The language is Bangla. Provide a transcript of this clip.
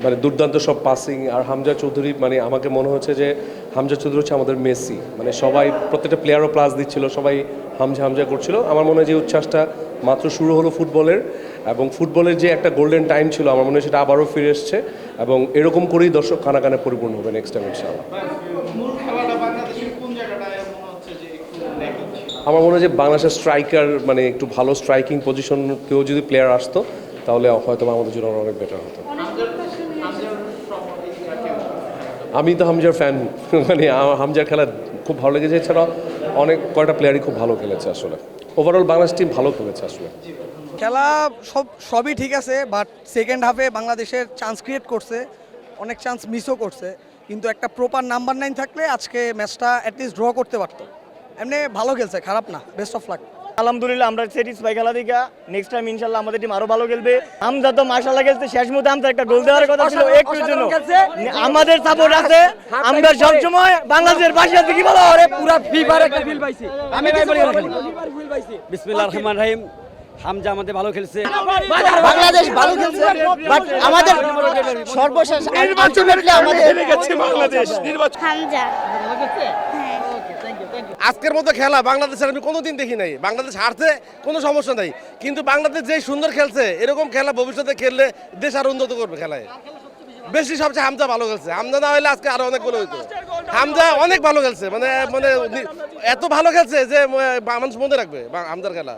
মানে দুর্দান্ত সব পাসিং আর হামজা চৌধুরী, মানে আমাকে মনে হচ্ছে যে হামজা চৌধুরী হচ্ছে আমাদের মেসি। মানে সবাই প্রত্যেকটা প্লেয়ারও প্লাস দিচ্ছিল, সবাই হামজা হামজা করছিল। আমার মনে হয় যে উচ্ছ্বাসটা মাত্র শুরু হলো ফুটবলের, এবং ফুটবলের যে একটা গোল্ডেন টাইম ছিল আমার মনে হয় সেটা আবারও ফিরে এসছে, এবং এরকম করেই দর্শক কানে কানে পরিপূর্ণ হবে নেক্সট টাইম ইনশাআল্লাহ। আমার মনে হয় যে বাংলাদেশের স্ট্রাইকার, মানে একটু ভালো স্ট্রাইকিং পজিশন কেউ যদি প্লেয়ার আসতো তাহলে হয়তো আমাদের জন্য অনেক বেটার হতো। আমি তো হামজার ফ্যান, মানে হামজার খেলা খুব ভালো লেগেছে। এছাড়া অনেক কয়টা প্লেয়ারই খুব ভালো খেলেছে আসলে। ওভারঅল বাংলাদেশ টিম ভালো খেলেছে আসলে। খেলা সবই ঠিক আছে, বাট সেকেন্ড হাফে বাংলাদেশের চান্স ক্রিয়েট করছে, অনেক চান্স মিসও করছে, কিন্তু একটা প্রপার নাম্বার 9 থাকলে আজকে ম্যাচটা অ্যাটলিস্ট ড্র করতে পারতো। এমনি ভালো খেলছে, খারাপ না, বেস্ট অফ লাক। আলহামদুলিল্লাহ আমরা স্যাটিসফাই খেলা দিকে। নেক্সট টাইম ইনশাআল্লাহ আমাদের টিম আরো ভালো খেলবে। হামজা তো মাশাআল্লাহ খেলছে, শেষ মুহূর্তে হামজা একটা গোল দেওয়ার কথা ছিল একটুর জন্য। আমাদের সাপোর্ট আছে, আমরা সব সময় বাংলাদেশের পাশে আছি। কি বলো? আরে পুরো ফিফার একটা ফিল পাইছি আমি। বিসমিল্লাহির রহমানির রহিম। হামজা আমাদের ভালো খেলছে, বাংলাদেশ ভালো খেলছে, বাট আমাদের সর্বশেষ হামজা। আজকের মতো খেলা বাংলাদেশের আমি কোনোদিন দেখি নাই। বাংলাদেশ হারছে কোনো সমস্যা নাই, কিন্তু বাংলাদেশ যে সুন্দর খেলছে এরকম খেলা ভবিষ্যতে খেললে দেশ আরো উন্নত করবে। খেলায় বেশি সবচেয়ে হামজা ভালো খেলছে। হামজা না হলে আজকে আরো অনেক ভালো হইতো। হামজা অনেক ভালো খেলছে, মানে মানে এত ভালো খেলছে যে মানুষ মনে রাখবে হামজার খেলা।